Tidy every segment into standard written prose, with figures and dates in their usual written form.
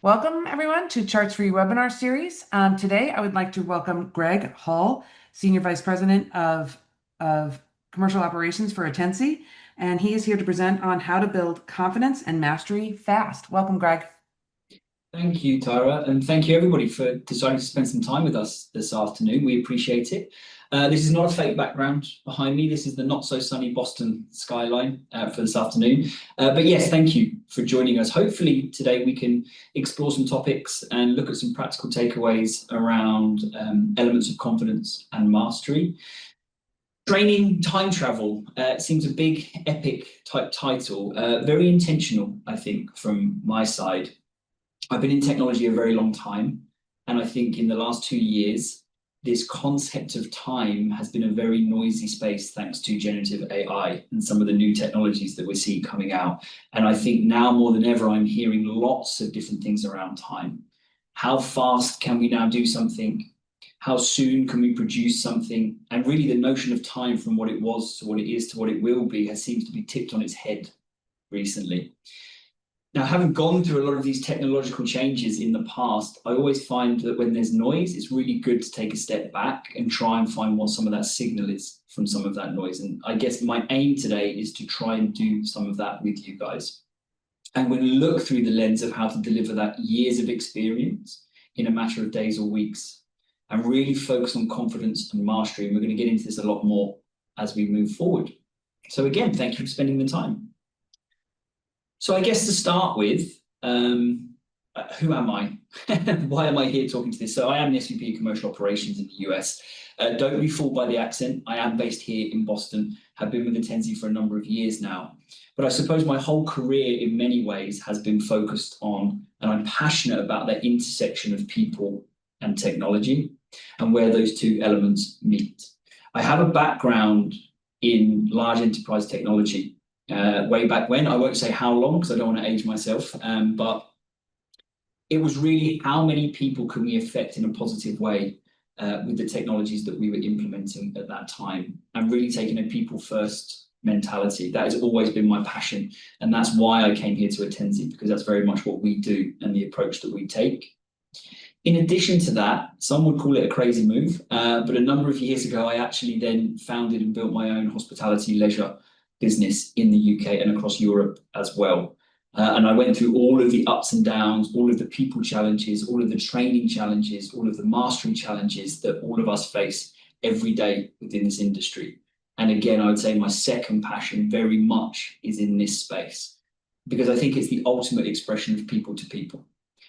Welcome, everyone, to Charts for You webinar series. Today, I would like to welcome Greg Hall, Senior Vice President of Commercial Operations for ATTENSI, and he is here to present on how to build confidence and mastery fast. Welcome, Greg. Thank you, Tara, and thank you, everybody, for deciding to spend some time with us this afternoon. We appreciate it. This is not a fake background behind me. This is the not-so-sunny Boston skyline for this afternoon. But yes, thank you for joining us. Hopefully, today we can explore some topics and look at some practical takeaways around elements of confidence and mastery. Training time travel seems a big, epic type title. Very intentional, I think, from my side. I've been in technology a very long time, and I think in the last 2 years, this concept of time has been a very noisy space thanks to generative AI and some of the new technologies that we're seeing coming out. And I think now more than ever, I'm hearing lots of different things around time. How fast can we now do something? How soon can we produce something? And really the notion of time from what it was to what it is to what it will be seems to be tipped on its head recently. Now, having gone through a lot of these technological changes in the past, I always find that when there's noise, it's really good to take a step back and try and find what some of that signal is from some of that noise. And I guess my aim today is to try and do some of that with you guys. And when we look through the lens of how to deliver that years of experience in a matter of days or weeks, and really focus on confidence and mastery. And we're going to get into this a lot more as we move forward. So again, thank you for spending the time. So I guess to start with, who am I? Why am I here talking to this? So I am the SVP of Commercial Operations in the US. Don't be fooled by the accent. I am based here in Boston, have been with ATTENSI for a number of years now. But I suppose my whole career in many ways has been focused on, and I'm passionate about that intersection of people and technology and where those two elements meet. I have a background in large enterprise technology. Way back when, I won't say how long because I don't want to age myself, but it was really how many people can we affect in a positive way with the technologies that we were implementing at that time, and really taking a people first mentality. That has always been my passion, and that's why I came here to ATTENSI, because that's very much what we do and the approach that we take. In addition to that, some would call it a crazy move, but a number of years ago, I actually then founded and built my own hospitality leisure business in the UK and across Europe as well. And I went through all of the ups and downs, all of the people challenges, all of the training challenges, all of the mastery challenges that all of us face every day within this industry. And again, I would say my second passion very much is in this space, because I think it's the ultimate expression of people to people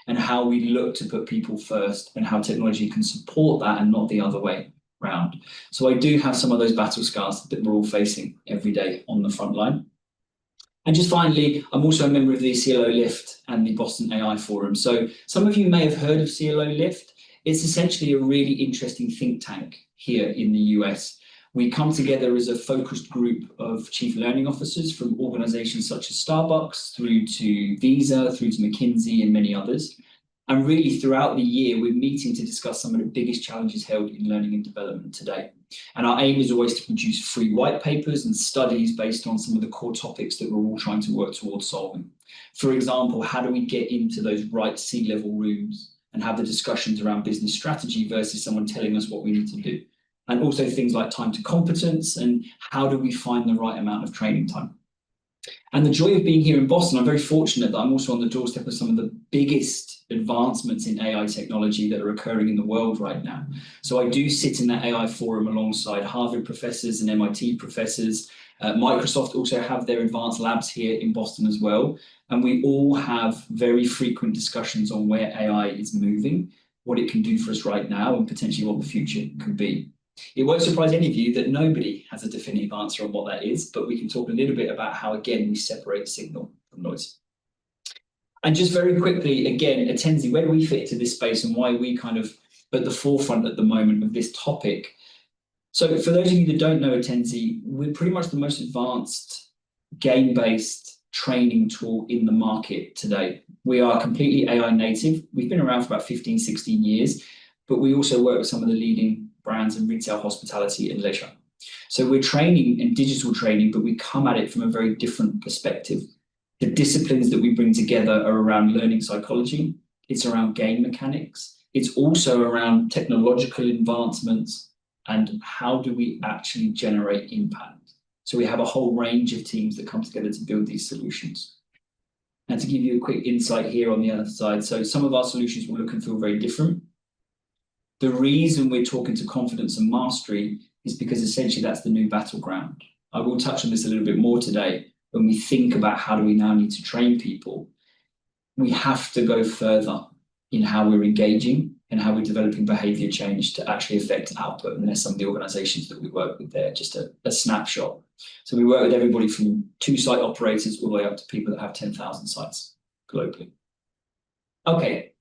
and how we look to put people first and how technology can support that and not the other way round. So I do have some of those battle scars that we're all facing every day on the front line. And just finally, I'm also a member of the CLO Lift and the Boston AI Forum. So some of you may have heard of CLO Lift. It's essentially a really interesting think tank here in the US. We come together as a focused group of chief learning officers from organizations such as Starbucks through to Visa, through to McKinsey and many others. And really throughout the year, we're meeting to discuss some of the biggest challenges held in learning and development today. And our aim is always to produce free white papers and studies based on some of the core topics that we're all trying to work towards solving. For example, how do we get into those right C-level rooms and have the discussions around business strategy versus someone telling us what we need to do? And also things like time to competence and how do we find the right amount of training time? And the joy of being here in Boston, I'm very fortunate that I'm also on the doorstep of some of the biggest advancements in AI technology that are occurring in the world right now. So I do sit in that AI forum alongside Harvard professors and MIT professors. Microsoft also have their advanced labs here in Boston as well. And we all have very frequent discussions on where AI is moving, what it can do for us right now, and potentially what the future could be. It won't surprise any of you that nobody has a definitive answer on what that is, but we can talk a little bit about how, again, we separate signal from noise. And just very quickly, again, ATTENSI, where do we fit into this space and why are we kind of at the forefront at the moment of this topic? So for those of you that don't know ATTENSI, we're pretty much the most advanced game-based training tool in the market today. We are completely AI native. We've been around for about 15, 16 years, but we also work with some of the leading brands in retail, hospitality and leisure. So we're training in digital training, but we come at it from a very different perspective. The disciplines that we bring together are around learning psychology, it's around game mechanics, it's also around technological advancements, and how do we actually generate impact. So we have a whole range of teams that come together to build these solutions. And to give you a quick insight here on the other side, so some of our solutions will look and feel very different. The reason we're talking to confidence and mastery is because essentially that's the new battleground. I will touch on this a little bit more today. When we think about how do we now need to train people, we have to go further in how we're engaging and how we're developing behavior change to actually affect output. And there's some of the organizations that we work with there, just a snapshot. So we work with everybody from 2 site operators all the way up to people that have 10,000 sites globally. Okay,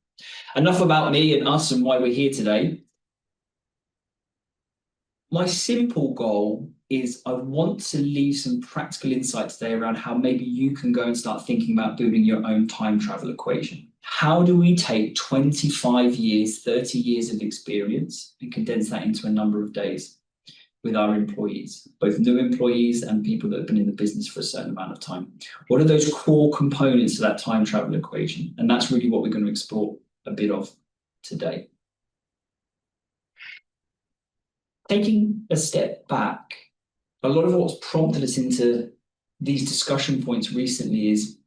enough about me and us and why we're here today. My simple goal is I want to leave some practical insights today around how maybe you can go and start thinking about building your own time travel equation. How do we take 25 years, 30 years of experience and condense that into a number of days with our employees, both new employees and people that have been in the business for a certain amount of time? What are those core components of that time travel equation? And that's really what we're going to explore a bit of today. Taking a step back, a lot of what's prompted us into these discussion points recently is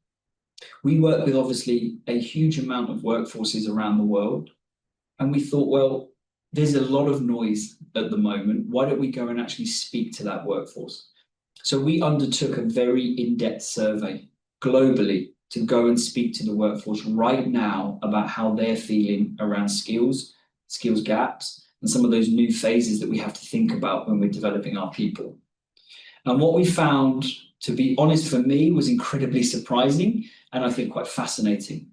we work with obviously a huge amount of workforces around the world. And we thought, well, there's a lot of noise at the moment. Why don't we go and actually speak to that workforce? So we undertook a very in-depth survey globally to go and speak to the workforce right now about how they're feeling around skills gaps, and some of those new phases that we have to think about when we're developing our people. And what we found, to be honest, for me, was incredibly surprising and I think quite fascinating.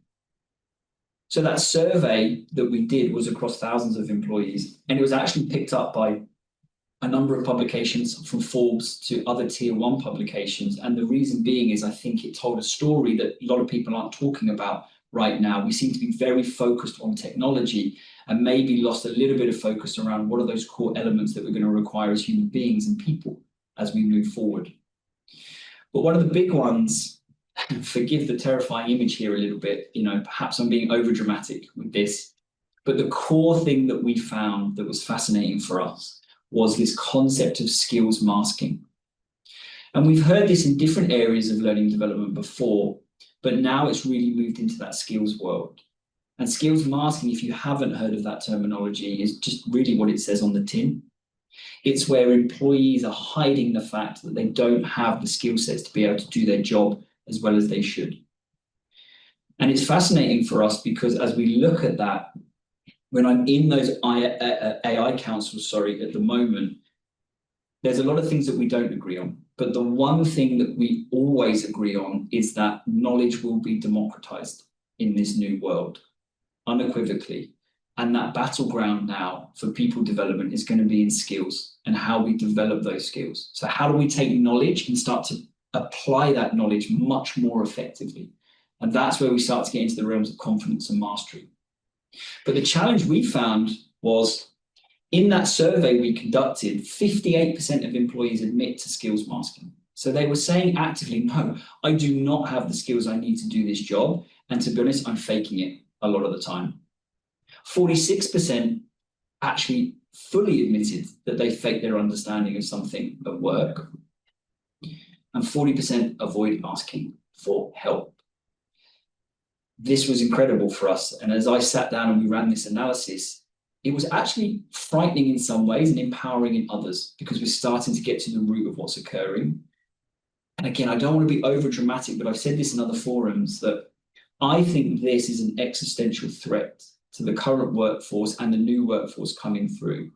So that survey that we did was across thousands of employees, and it was actually picked up by a number of publications from Forbes to other tier 1 publications. And the reason being is I think it told a story that a lot of people aren't talking about right now. We seem to be very focused on technology and maybe lost a little bit of focus around what are those core elements that we're going to require as human beings and people as we move forward. But one of the big ones, forgive the terrifying image here a little bit, perhaps I'm being over dramatic with this, but the core thing that we found that was fascinating for us was this concept of skills masking. And we've heard this in different areas of learning development before, but now it's really moved into that skills world. And skills masking, if you haven't heard of that terminology, is just really what it says on the tin. It's where employees are hiding the fact that they don't have the skill sets to be able to do their job as well as they should. And it's fascinating for us because as we look at that, when I'm in those AI councils, at the moment, there's a lot of things that we don't agree on. But the one thing that we always agree on is that knowledge will be democratized in this new world, unequivocally. And that battleground now for people development is going to be in skills and how we develop those skills. So how do we take knowledge and start to apply that knowledge much more effectively? And that's where we start to get into the realms of confidence and mastery. But the challenge we found was in that survey we conducted, 58% of employees admit to skills masking. So they were saying actively, no, I do not have the skills I need to do this job. And to be honest, I'm faking it a lot of the time. 46% actually fully admitted that they fake their understanding of something at work. And 40% avoid asking for help. This was incredible for us. And as I sat down and we ran this analysis, it was actually frightening in some ways and empowering in others because we're starting to get to the root of what's occurring. And again, I don't want to be over dramatic, but I've said this in other forums that I think this is an existential threat to the current workforce and the new workforce coming through.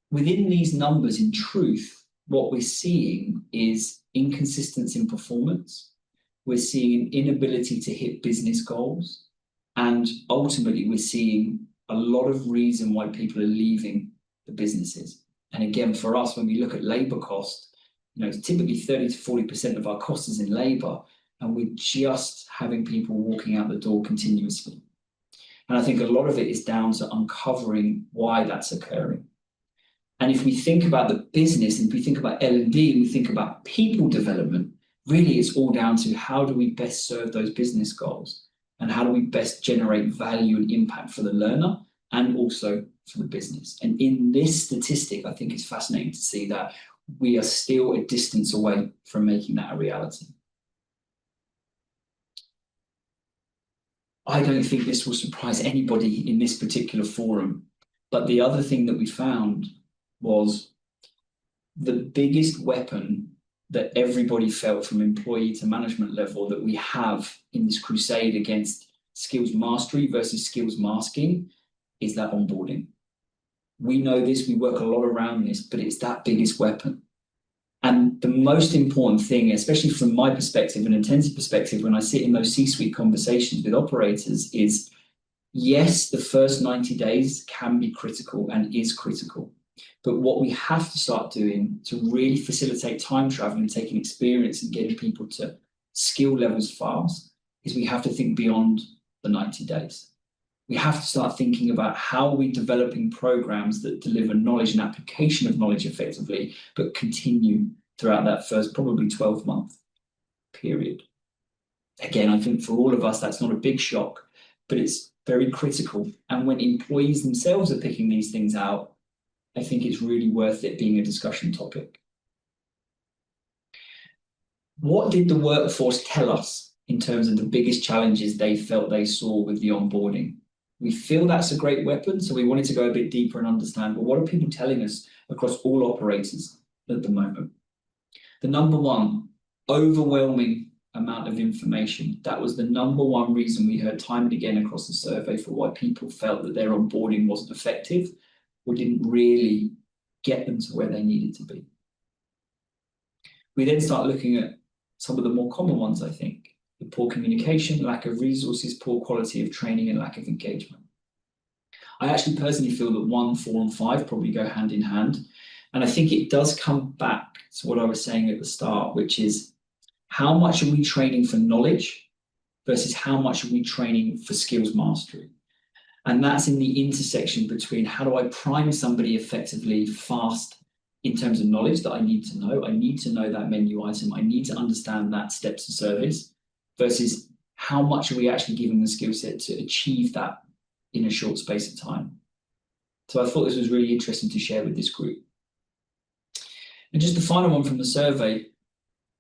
Within these numbers, in truth, what we're seeing is inconsistency in performance. We're seeing an inability to hit business goals. And ultimately, we're seeing a lot of reason why people are leaving the businesses. And again, for us, when we look at labor cost, it's typically 30 to 40% of our cost is in labor, and we're just having people walking out the door continuously. And I think a lot of it is down to uncovering why that's occurring. And if we think about the business, and if we think about L&D, and we think about people development, really it's all down to how do we best serve those business goals? and how do we best generate value and impact for the learner and also for the business. And in this statistic, I think it's fascinating to see that we are still a distance away from making that a reality. I don't think this will surprise anybody in this particular forum, but the other thing that we found was the biggest weapon that everybody felt from employee to management level that we have in this crusade against skills mastery versus skills masking is that onboarding. We know this, we work a lot around this, but it's that biggest weapon. And the most important thing, especially from my perspective and ATTENSI perspective, when I sit in those C-suite conversations with operators is, yes, the first 90 days can be critical and is critical. But what we have to start doing to really facilitate time travel and taking experience and getting people to skill levels fast is we have to think beyond the 90 days. We have to start thinking about how we're developing programs that deliver knowledge and application of knowledge effectively, but continue throughout that first probably 12-month period. Again, I think for all of us, that's not a big shock, but it's very critical. And when employees themselves are picking these things out, I think it's really worth it being a discussion topic. What did the workforce tell us in terms of the biggest challenges they felt they saw with the onboarding? We feel that's a great weapon, so we wanted to go a bit deeper and understand, well, what are people telling us across all operators at the moment? The number one, overwhelming amount of information. That was the number one reason we heard time and again across the survey for why people felt that their onboarding wasn't effective or didn't really get them to where they needed to be. We then start looking at some of the more common ones, I think. The poor communication, lack of resources, poor quality of training, and lack of engagement. I actually personally feel that 1, 4, and 5 probably go hand in hand. And I think it does come back to what I was saying at the start, which is how much are we training for knowledge versus how much are we training for skills mastery? And that's in the intersection between how do I prime somebody effectively fast in terms of knowledge that I need to know. I need to know that menu item. I need to understand that steps to service versus how much are we actually giving the skill set to achieve that in a short space of time. So I thought this was really interesting to share with this group. And just the final one from the survey,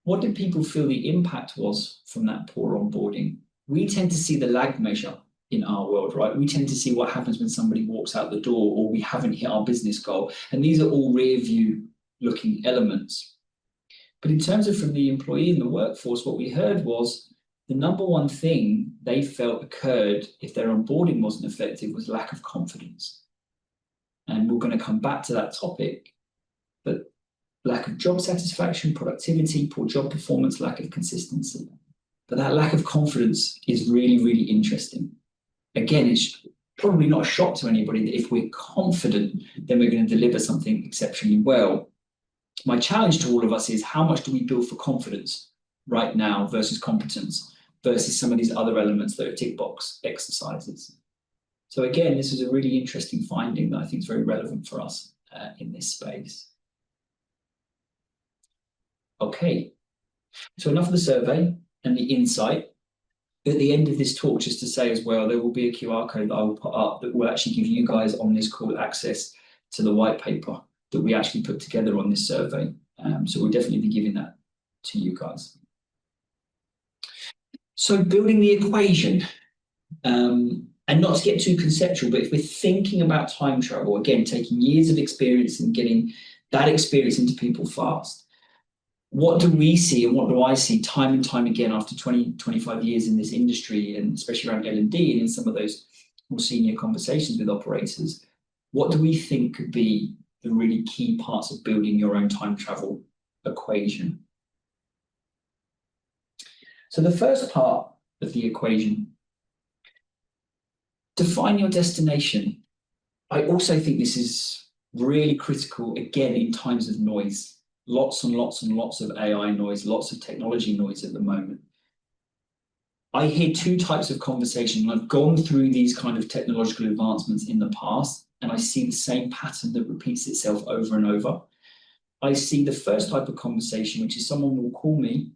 what did people feel the impact was from that poor onboarding? We tend to see the lag measure in our world, right? We tend to see what happens when somebody walks out the door or we haven't hit our business goal. And these are all rear view looking elements. But in terms of from the employee and the workforce, what we heard was the number one thing they felt occurred if their onboarding wasn't effective was lack of confidence. And we're going to come back to that topic, but lack of job satisfaction, productivity, poor job performance, lack of consistency. But that lack of confidence is really, really interesting. Again, it's probably not a shock to anybody that if we're confident, then we're going to deliver something exceptionally well. My challenge to all of us is how much do we build for confidence right now versus competence versus some of these other elements that are tick box exercises. So again, this is a really interesting finding that I think is very relevant for us in this space. Okay, so enough of the survey and the insight. At the end of this talk, just to say as well, there will be a QR code that I will put up that will actually give you guys on this call access to the white paper that we actually put together on this survey. So we'll definitely be giving that to you guys. So building the equation, and not to get too conceptual, but if we're thinking about time travel, again, taking years of experience and getting that experience into people fast, what do we see and what do I see time and time again after 20, 25 years in this industry, and especially around L&D and in some of those more senior conversations with operators, what do we think could be the really key parts of building your own time travel equation? So the first part of the equation, define your destination. I also think this is really critical, again, in times of noise. Lots and lots and lots of AI noise, lots of technology noise at the moment. I hear two types of conversation. I've gone through these kind of technological advancements in the past, and I see the same pattern that repeats itself over and over. I see the first type of conversation, which is someone will call me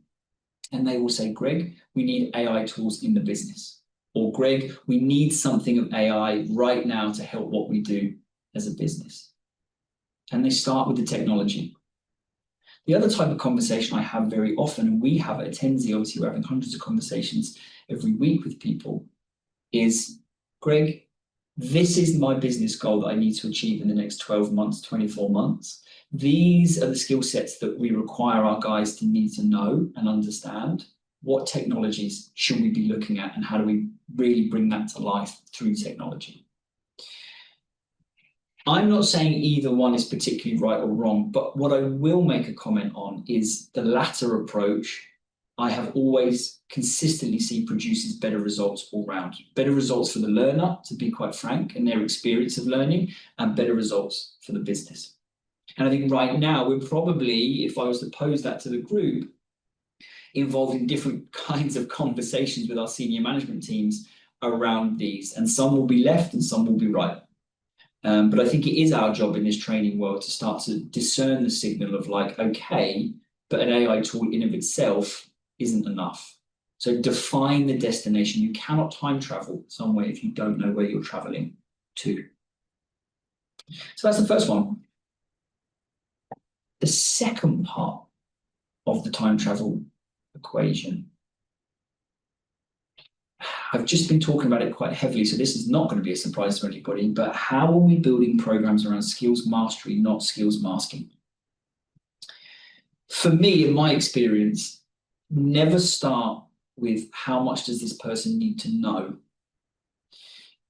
and they will say, Greg, we need AI tools in the business. or Greg, we need something of AI right now to help what we do as a business. And they start with the technology. The other type of conversation I have very often, and we have at ATTENSI, obviously we're having hundreds of conversations every week with people, is, Greg, this is my business goal that I need to achieve in the next 12 months, 24 months. These are the skill sets that we require our guys to need to know and understand. What technologies should we be looking at, and how do we really bring that to life through technology? I'm not saying either one is particularly right or wrong, but what I will make a comment on is the latter approach. I have always consistently seen produces better results all round. Better results for the learner, to be quite frank, and their experience of learning, and better results for the business. And I think right now we're probably, if I was to pose that to the group, involved in different kinds of conversations with our senior management teams around these. And some will be left and some will be right. But I think it is our job in this training world to start to discern the signal of like, okay, but an AI tool in of itself isn't enough. So define the destination. You cannot time travel somewhere if you don't know where you're traveling to. So that's the first one. The second part of the time travel equation, I've just been talking about it quite heavily, so this is not going to be a surprise to anybody, but how are we building programs around skills mastery, not skills masking? For me, in my experience, never start with how much does this person need to know.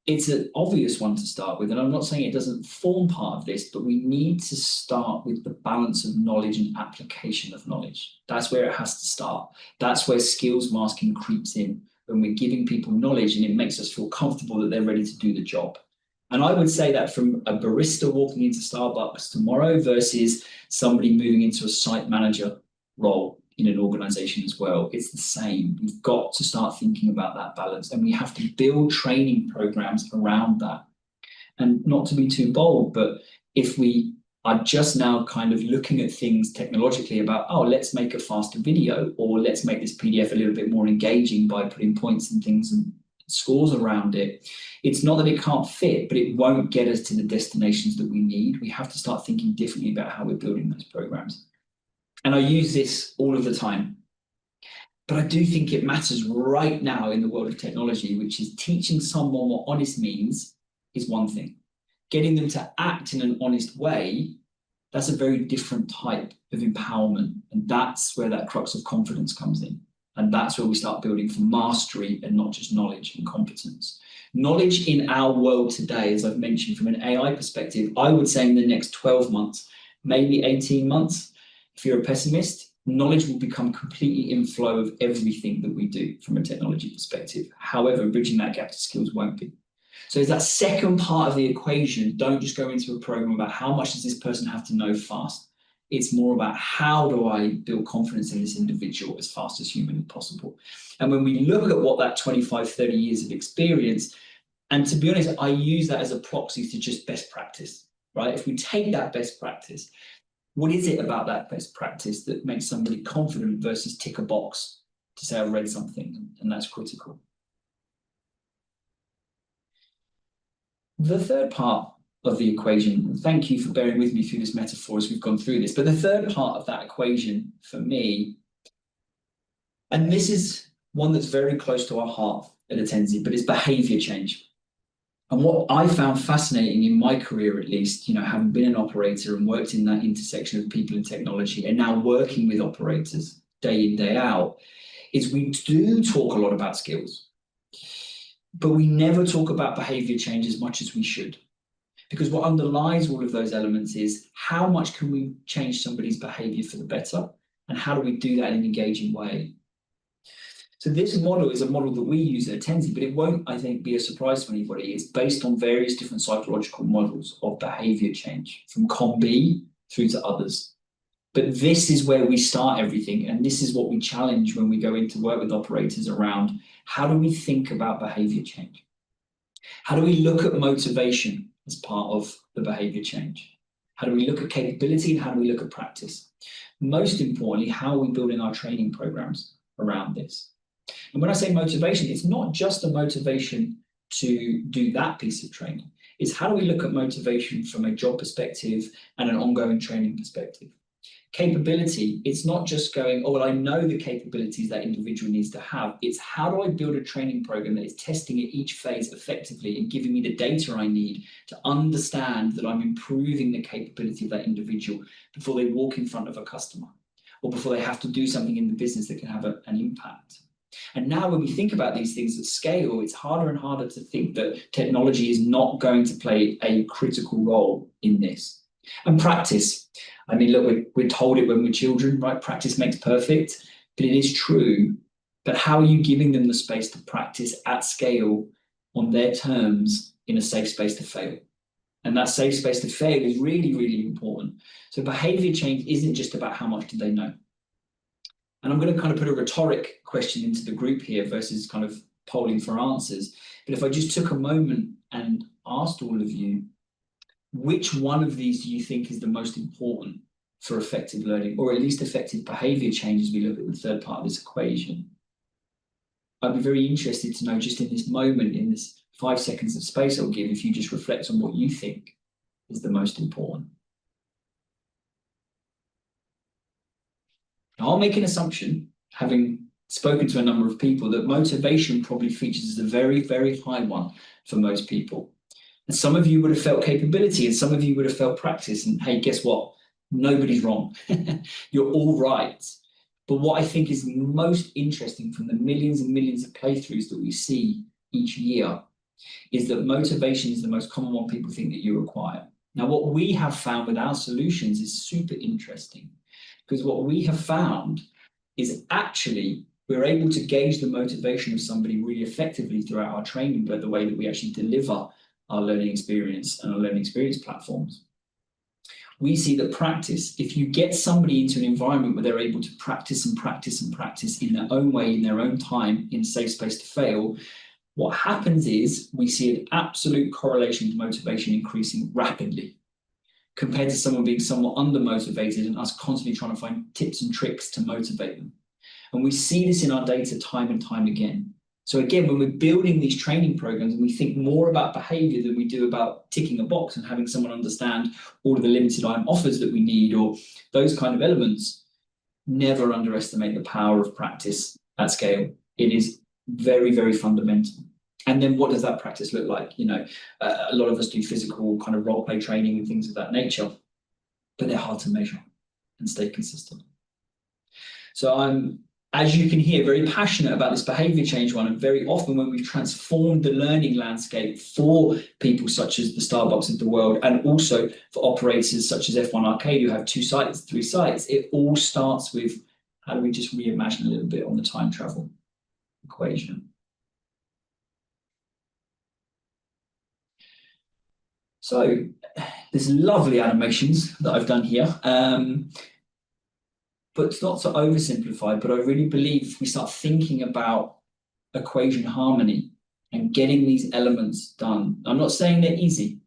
It's an obvious one to start with, and I'm not saying it doesn't form part of this, but we need to start with the balance of knowledge and application of knowledge. That's where it has to start. That's where skills masking creeps in, when we're giving people knowledge and it makes us feel comfortable that they're ready to do the job. And I would say that from a barista walking into Starbucks tomorrow versus somebody moving into a site manager role in an organization as well. It's the same. We've got to start thinking about that balance, and we have to build training programs around that. And not to be too bold, but if we are just now kind of looking at things technologically about, oh, let's make a faster video, or let's make this PDF a little bit more engaging by putting points and things and scores around it. It's not that it can't fit, but it won't get us to the destinations that we need. We have to start thinking differently about how we're building those programs. And I use this all of the time. But I do think it matters right now in the world of technology, which is teaching someone what honest means is one thing. Getting them to act in an honest way, that's a very different type of empowerment. And that's where that crux of confidence comes in. And that's where we start building for mastery and not just knowledge and competence. Knowledge in our world today, as I've mentioned, from an AI perspective, I would say in the next 12 months, maybe 18 months, if you're a pessimist, knowledge will become completely in flow of everything that we do from a technology perspective. However, bridging that gap to skills won't be. So it's that second part of the equation. Don't just go into a program about how much does this person have to know fast. It's more about how do I build confidence in this individual as fast as humanly possible. And when we look at what that 25, 30 years of experience, and to be honest, I use that as a proxy to just best practice, right? If we take that best practice, what is it about that best practice that makes somebody confident versus tick a box to say I've read something? And that's critical. The third part of the equation, thank you for bearing with me through this metaphor as we've gone through this, but the third part of that equation for me, and this is one that's very close to our heart at ATTENSI, but it's behavior change. And what I found fascinating in my career, at least, having been an operator and worked in that intersection of people and technology, and now working with operators day in, day out, is we do talk a lot about skills, but we never talk about behavior change as much as we should. Because what underlies all of those elements is how much can we change somebody's behavior for the better, and how do we do that in an engaging way? So this model is a model that we use at ATTENSI, but it won't, I think, be a surprise to anybody. It's based on various different psychological models of behavior change, from COM-B through to others. But this is where we start everything, and this is what we challenge when we go into work with operators around how do we think about behavior change? How do we look at motivation as part of the behavior change? How do we look at capability, and how do we look at practice? Most importantly, how are we building our training programs around this? And when I say motivation, it's not just a motivation to do that piece of training. It's how do we look at motivation from a job perspective and an ongoing training perspective. Capability, it's not just going, oh, well, I know the capabilities that individual needs to have. It's how do I build a training program that is testing at each phase effectively and giving me the data I need to understand that I'm improving the capability of that individual before they walk in front of a customer or before they have to do something in the business that can have an impact. And now when we think about these things at scale, it's harder and harder to think that technology is not going to play a critical role in this. And practice. I mean, look, we're told it when we're children, right? Practice makes perfect, but it is true. But how are you giving them the space to practice at scale on their terms in a safe space to fail? And that safe space to fail is really, really important. So behavior change isn't just about how much do they know. And I'm going to kind of put a rhetoric question into the group here versus kind of polling for answers. But if I just took a moment and asked all of you, which one of these do you think is the most important for effective learning, or at least effective behavior change as we look at the third part of this equation? I'd be very interested to know just in this moment, in this 5 seconds of space I'll give, if you just reflect on what you think is the most important. Now, I'll make an assumption, having spoken to a number of people, that motivation probably features as a very, very high one for most people. And some of you would have felt capability, and some of you would have felt practice. And hey, guess what? Nobody's wrong. You're all right. But what I think is most interesting from the millions and millions of playthroughs that we see each year is that motivation is the most common one people think that you require. Now, what we have found with our solutions is super interesting, because what we have found is actually we're able to gauge the motivation of somebody really effectively throughout our training, but the way that we actually deliver our learning experience and our learning experience platforms. We see that practice, if you get somebody into an environment where they're able to practice and practice and practice in their own way, in their own time, in a safe space to fail, what happens is we see an absolute correlation with motivation increasing rapidly compared to someone being somewhat undermotivated and us constantly trying to find tips and tricks to motivate them. And we see this in our data time and time again. So again, when we're building these training programs, we think more about behavior than we do about ticking a box and having someone understand all of the limited time offers that we need or those kind of elements. Never underestimate the power of practice at scale. It is very, very fundamental. And then what does that practice look like? You know, a lot of us do physical kind of role play training and things of that nature, but they're hard to measure and stay consistent. So I'm, as you can hear, very passionate about this behavior change one. And very often when we've transformed the learning landscape for people such as the Starbucks of the world, and also for operators such as F1 Arcade, who have 2 sites, 3 sites, it all starts with how do we just reimagine a little bit on the time travel equation. So there's lovely animations that I've done here. But it's not to oversimplify, but I really believe if we start thinking about equation harmony and getting these elements done, I'm not saying they're easy,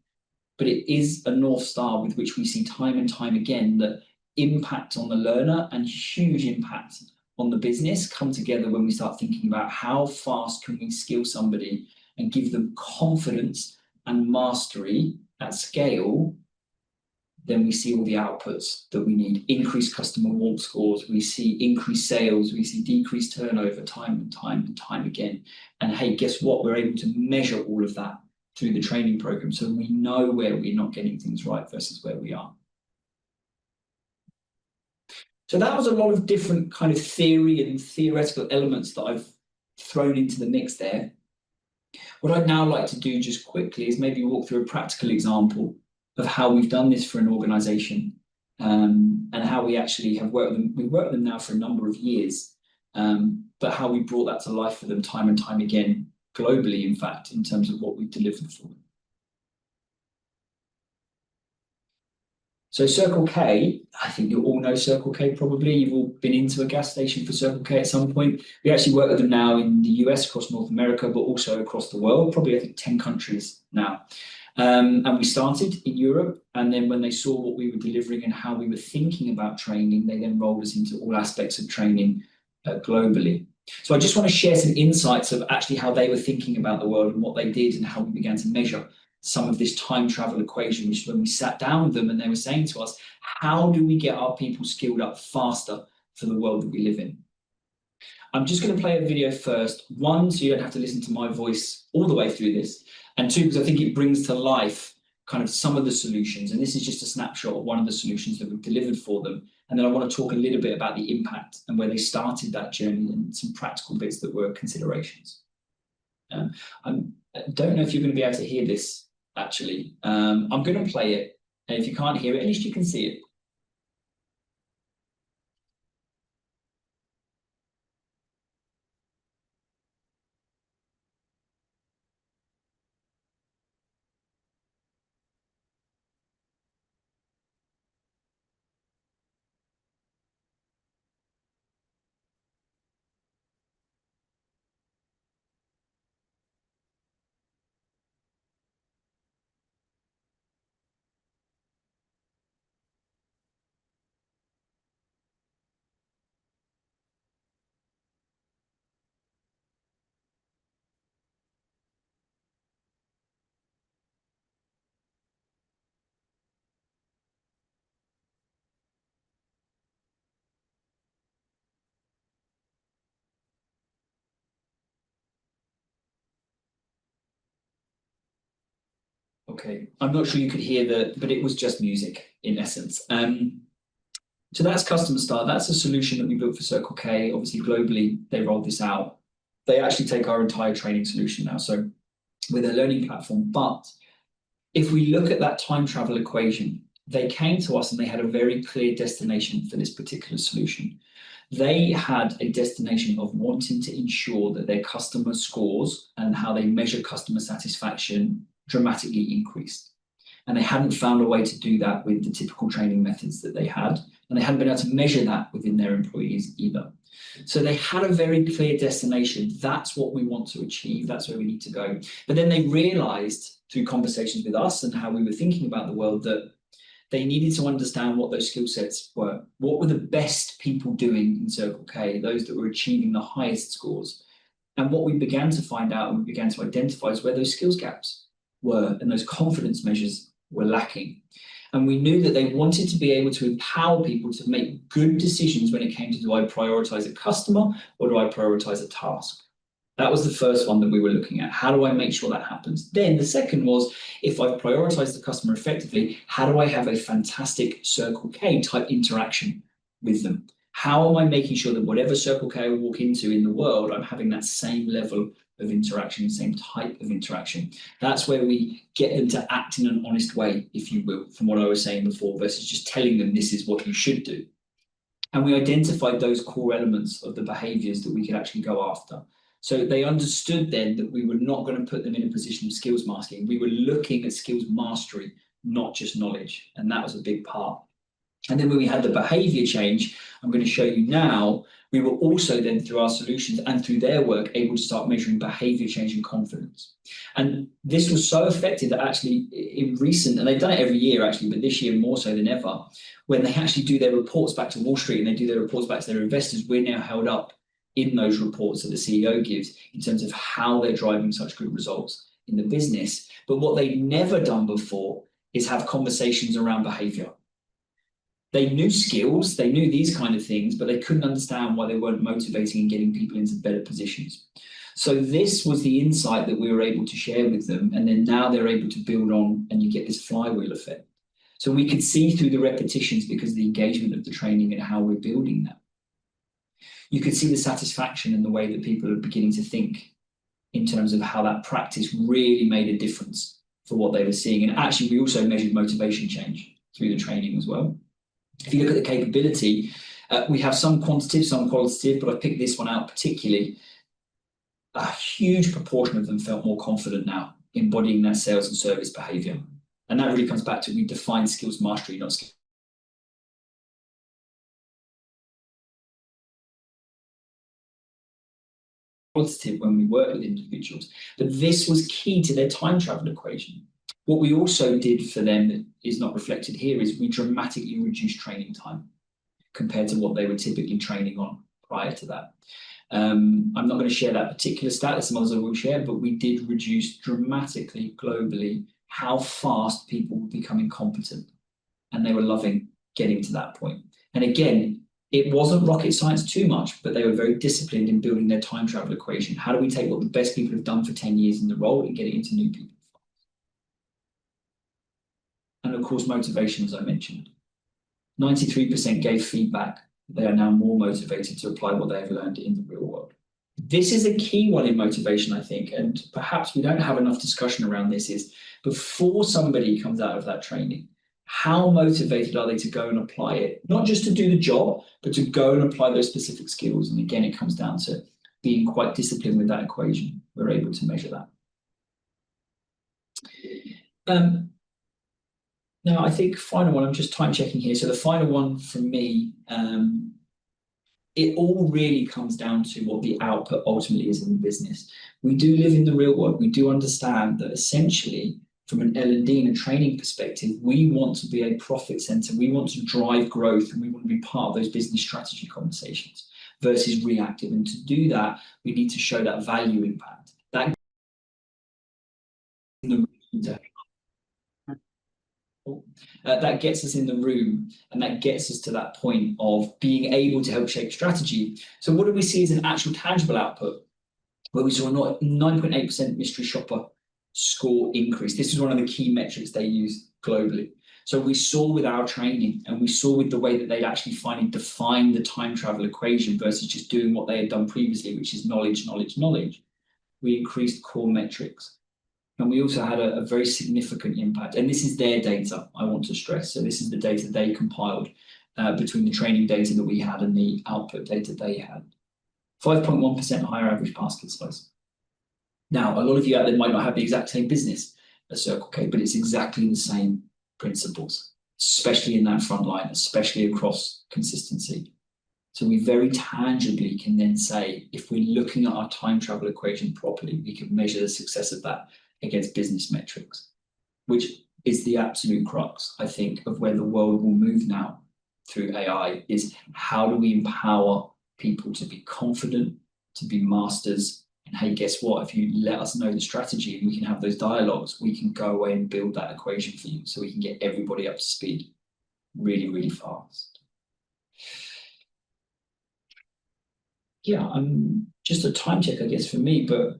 but it is a North Star with which we see time and time again that impact on the learner and huge impact on the business come together when we start thinking about how fast can we skill somebody and give them confidence and mastery at scale. Then we see all the outputs that we need. Increased customer walk scores, we see increased sales, we see decreased turnover time and time and time again. And hey, guess what? We're able to measure all of that through the training program, so we know where we're not getting things right versus where we are. So that was a lot of different kind of theory and theoretical elements that I've thrown into the mix there. What I'd now like to do just quickly is maybe walk through a practical example of how we've done this for an organization, and how we actually have worked with them. We've worked with them now for a number of years, but how we brought that to life for them time and time again, globally, in fact, in terms of what we delivered for them. So Circle K, I think you all know Circle K probably. You've all been into a gas station for Circle K at some point. We actually work with them now in the US, across North America, but also across the world, probably I think 10 countries now. And we started in Europe, and then when they saw what we were delivering and how we were thinking about training, they then rolled us into all aspects of training globally. So I just want to share some insights of actually how they were thinking about the world and what they did and how we began to measure some of this time travel equation, which is when we sat down with them and they were saying to us, how do we get our people skilled up faster for the world that we live in? I'm just going to play a video first. One, so you don't have to listen to my voice all the way through this. And two, because I think it brings to life kind of some of the solutions. And this is just a snapshot of one of the solutions that we've delivered for them. And then I want to talk a little bit about the impact and where they started that journey and some practical bits that were considerations. I don't know if you're going to be able to hear this, actually. I'm going to play it. And if you can't hear it, at least you can see it. Okay, I'm not sure you could hear but it was just music in essence. So that's Customer Start. That's a solution that we built for Circle K. Obviously, globally, they rolled this out. They actually take our entire training solution now, so with a learning platform. But if we look at that time travel equation, they came to us and they had a very clear destination for this particular solution. They had a destination of wanting to ensure that their customer scores and how they measure customer satisfaction dramatically increased. And they hadn't found a way to do that with the typical training methods that they had. And they hadn't been able to measure that within their employees either. So they had a very clear destination. That's what we want to achieve. That's where we need to go. But then they realized through conversations with us and how we were thinking about the world that they needed to understand what those skill sets were. What were the best people doing in Circle K, those that were achieving the highest scores? And what we began to find out and we began to identify is where those skills gaps were and those confidence measures were lacking. And we knew that they wanted to be able to empower people to make good decisions when it came to, do I prioritize a customer or do I prioritize a task? That was the first one that we were looking at. How do I make sure that happens? Then the second was, if I've prioritized the customer effectively, how do I have a fantastic Circle K type interaction with them? How am I making sure that whatever Circle K I walk into in the world, I'm having that same level of interaction, same type of interaction? That's where we get them to act in an honest way, if you will, from what I was saying before, versus just telling them this is what you should do. And we identified those core elements of the behaviors that we could actually go after. So they understood then that we were not going to put them in a position of skills masking. We were looking at skills mastery, not just knowledge. And that was a big part. And then when we had the behavior change, I'm going to show you now, we were also then through our solutions and through their work able to start measuring behavior change and confidence. And this was so effective that actually in recent, and they've done it every year actually, but this year more so than ever, when they actually do their reports back to Wall Street and they do their reports back to their investors, we're now held up in those reports that the CEO gives in terms of how they're driving such good results in the business. But what they've never done before is have conversations around behavior. They knew skills, they knew these kind of things, but they couldn't understand why they weren't motivating and getting people into better positions. So this was the insight that we were able to share with them. And then now they're able to build on and you get this flywheel effect. So we could see through the repetitions because of the engagement of the training and how we're building that. You could see the satisfaction in the way that people are beginning to think in terms of how that practice really made a difference for what they were seeing. And actually, we also measured motivation change through the training as well. If you look at the capability, we have some quantitative, some qualitative, but I picked this one out particularly. A huge proportion of them felt more confident now embodying that sales and service behavior. And that really comes back to we define skills mastery, not skills. Qualitative when we work with individuals, but this was key to their time travel equation. What we also did for them that is not reflected here is we dramatically reduced training time compared to what they were typically training on prior to that. I'm not going to share that particular stat. There's some others I will share, but we did reduce dramatically globally how fast people were becoming competent, and they were loving getting to that point. And again, it wasn't rocket science too much, but they were very disciplined in building their time travel equation. How do we take what the best people have done for 10 years in the role and get it into new people? And of course, motivation, as I mentioned. 93% gave feedback. They are now more motivated to apply what they have learned in the real world. This is a key one in motivation, I think, and perhaps we don't have enough discussion around this, is before somebody comes out of that training, how motivated are they to go and apply it? Not just to do the job, but to go and apply those specific skills. And again, it comes down to being quite disciplined with that equation. We're able to measure that. Now, I think final one, I'm just time checking here. So the final one from me, it all really comes down to what the output ultimately is in the business. We do live in the real world. We do understand that essentially, from an L&D and a training perspective, we want to be a profit center. We want to drive growth, and we want to be part of those business strategy conversations versus reactive. And to do that, we need to show that value impact. That gets us in the room, and that gets us to that point of being able to help shape strategy. So what do we see as an actual tangible output? Where we saw a 9.8% mystery shopper score increase. This is one of the key metrics they use globally. So we saw with our training, and we saw with the way that they'd actually finally defined the time travel equation versus just doing what they had done previously, which is knowledge, knowledge, knowledge. We increased core metrics. And we also had a very significant impact. And this is their data, I want to stress. So this is the data they compiled between the training data that we had and the output data they had. 5.1% higher average basket size. Now, a lot of you out there might not have the exact same business as Circle K, but it's exactly the same principles, especially in that front line, especially across consistency. So we very tangibly can then say, if we're looking at our time travel equation properly, we can measure the success of that against business metrics, which is the absolute crux, I think, of where the world will move now through AI, is how do we empower people to be confident, to be masters? And hey, guess what? If you let us know the strategy and we can have those dialogues, we can go away and build that equation for you so we can get everybody up to speed really, really fast. Yeah, just a time check, I guess, for me, but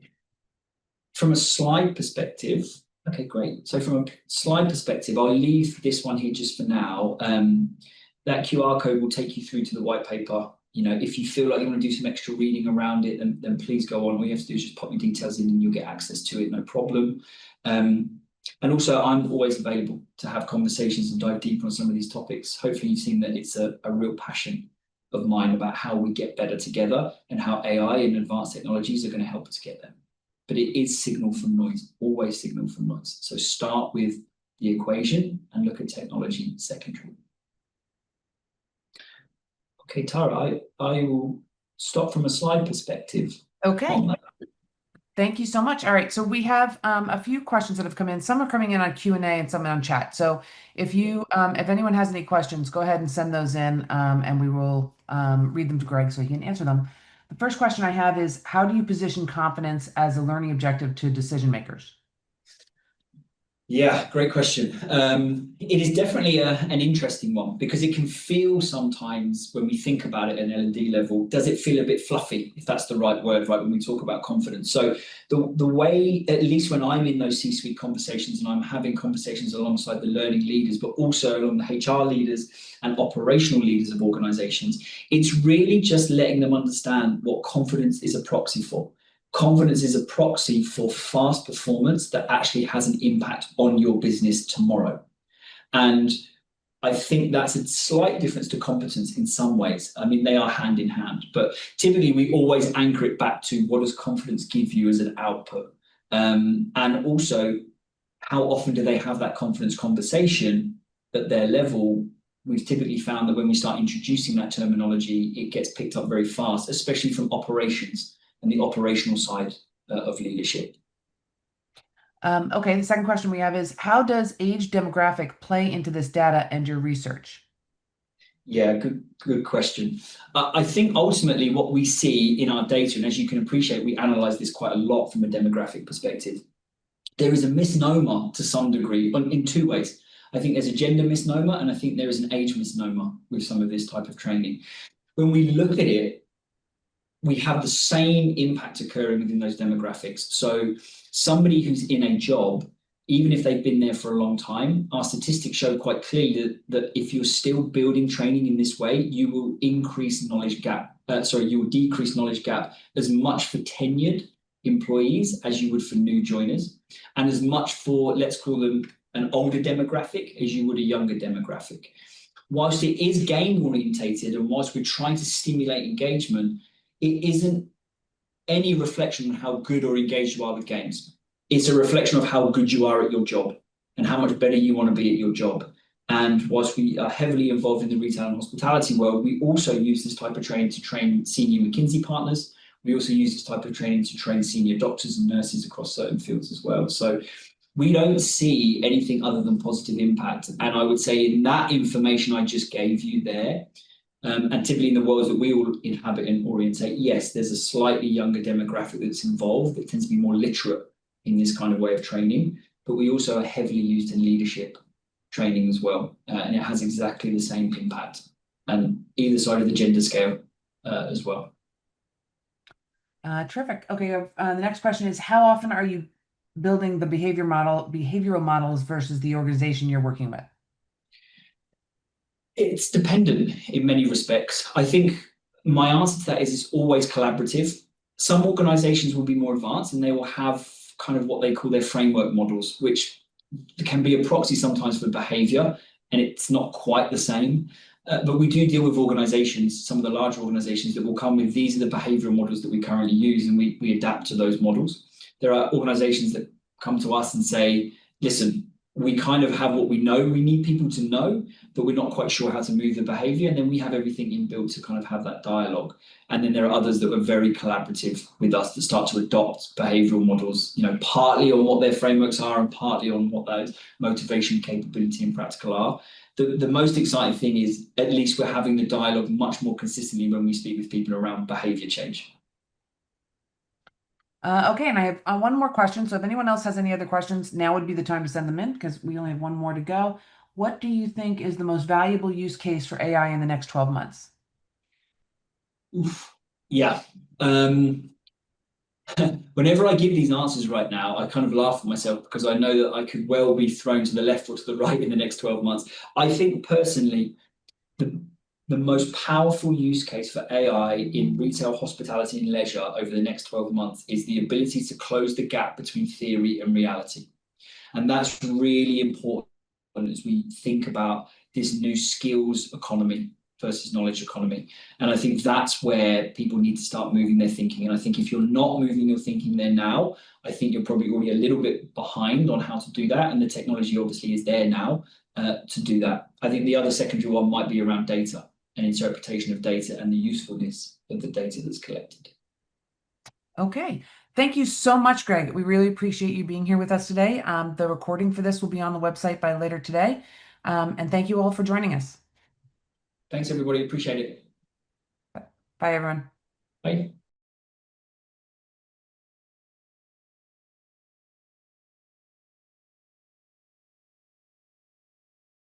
from a slide perspective, okay, great. So from a slide perspective, I'll leave this one here just for now. That QR code will take you through to the white paper. You know, if you feel like you want to do some extra reading around it, then please go on. All you have to do is just pop your details in and you'll get access to it, no problem. And also, I'm always available to have conversations and dive deeper on some of these topics. Hopefully you've seen that it's a real passion of mine about how we get better together and how AI and advanced technologies are going to help us get there. But it is signal from noise, always signal from noise. So start with the equation and look at technology secondary. Okay, Tara, I will stop from a slide perspective. Okay. Thank you so much. All right, so we have a few questions that have come in. Some are coming in on Q&A and some on chat. So if anyone has any questions, go ahead and send those in, and we will read them to Greg so he can answer them. The first question I have is, how do you position confidence as a learning objective to decision makers? Yeah, great question. It is definitely an interesting one because it can feel sometimes when we think about it at an L&D level, does it feel a bit fluffy, if that's the right word, right, when we talk about confidence? So the way, at least when I'm in those C-suite conversations and I'm having conversations alongside the learning leaders, but also along the HR leaders and operational leaders of organizations, it's really just letting them understand what confidence is a proxy for. Confidence is a proxy for fast performance that actually has an impact on your business tomorrow. And I think that's a slight difference to competence in some ways. I mean, they are hand in hand, but typically we always anchor it back to what does confidence give you as an output? And also, how often do they have that confidence conversation at their level? We've typically found that when we start introducing that terminology, it gets picked up very fast, especially from operations and the operational side of leadership. Okay, the second question we have is, how does age demographic play into this data and your research? Yeah, good question. I think ultimately what we see in our data, and as you can appreciate, we analyze this quite a lot from a demographic perspective. There is a misnomer to some degree in two ways. I think there's a gender misnomer, and I think there is an age misnomer with some of this type of training. When we look at it, we have the same impact occurring within those demographics. So somebody who's in a job, even if they've been there for a long time, our statistics show quite clearly that if you're still building training in this way, you will increase knowledge gap. You will decrease knowledge gap as much for tenured employees as you would for new joiners, and as much for, let's call them, an older demographic as you would a younger demographic. Whilst it is game orientated and whilst we're trying to stimulate engagement, it isn't any reflection on how good or engaged you are with games. It's a reflection of how good you are at your job and how much better you want to be at your job. And whilst we are heavily involved in the retail and hospitality world, we also use this type of training to train senior McKinsey partners. We also use this type of training to train senior doctors and nurses across certain fields as well. So we don't see anything other than positive impact. And I would say in that information I just gave you there, and typically in the worlds that we all inhabit and orientate, yes, there's a slightly younger demographic that's involved that tends to be more literate in this kind of way of training. But we also are heavily used in leadership training as well. And it has exactly the same impact and either side of the gender scale as well. Terrific. Okay, the next question is, how often are you building the behavioral models versus the organization you're working with? It's dependent in many respects. I think my answer to that is it's always collaborative. Some organizations will be more advanced and they will have kind of what they call their framework models, which can be a proxy sometimes for behavior, and it's not quite the same. But we do deal with organizations, some of the larger organizations that will come with these are the behavioral models that we currently use, and we adapt to those models. There are organizations that come to us and say, listen, we kind of have what we know we need people to know, but we're not quite sure how to move the behavior. And then we have everything inbuilt to kind of have that dialogue. And then there are others that are very collaborative with us that start to adopt behavioral models, partly on what their frameworks are and partly on what those motivation, capability, and practical are. The most exciting thing is at least we're having the dialogue much more consistently when we speak with people around behavior change. Okay, and I have one more question. So if anyone else has any other questions, now would be the time to send them in because we only have one more to go. What do you think is the most valuable use case for AI in the next 12 months? Oof. Yeah. Whenever I give these answers right now, I kind of laugh at myself because I know that I could well be thrown to the left or to the right in the next 12 months. I think personally, the, the most powerful use case for AI in retail, hospitality, and leisure over the next 12 months is the ability to close the gap between theory and reality. And that's really important as we think about this new skills economy versus knowledge economy. And I think that's where people need to start moving their thinking. And I think if you're not moving your thinking there now, I think you're probably already a little bit behind on how to do that. And the technology obviously is there now to do that. I think the other secondary one might be around data and interpretation of data and the usefulness of the data that's collected. Okay. Thank you so much, Greg. We really appreciate you being here with us today. The recording for this will be on the website by later today. And thank you all for joining us. Thanks, everybody. Appreciate it. Bye, everyone. Bye.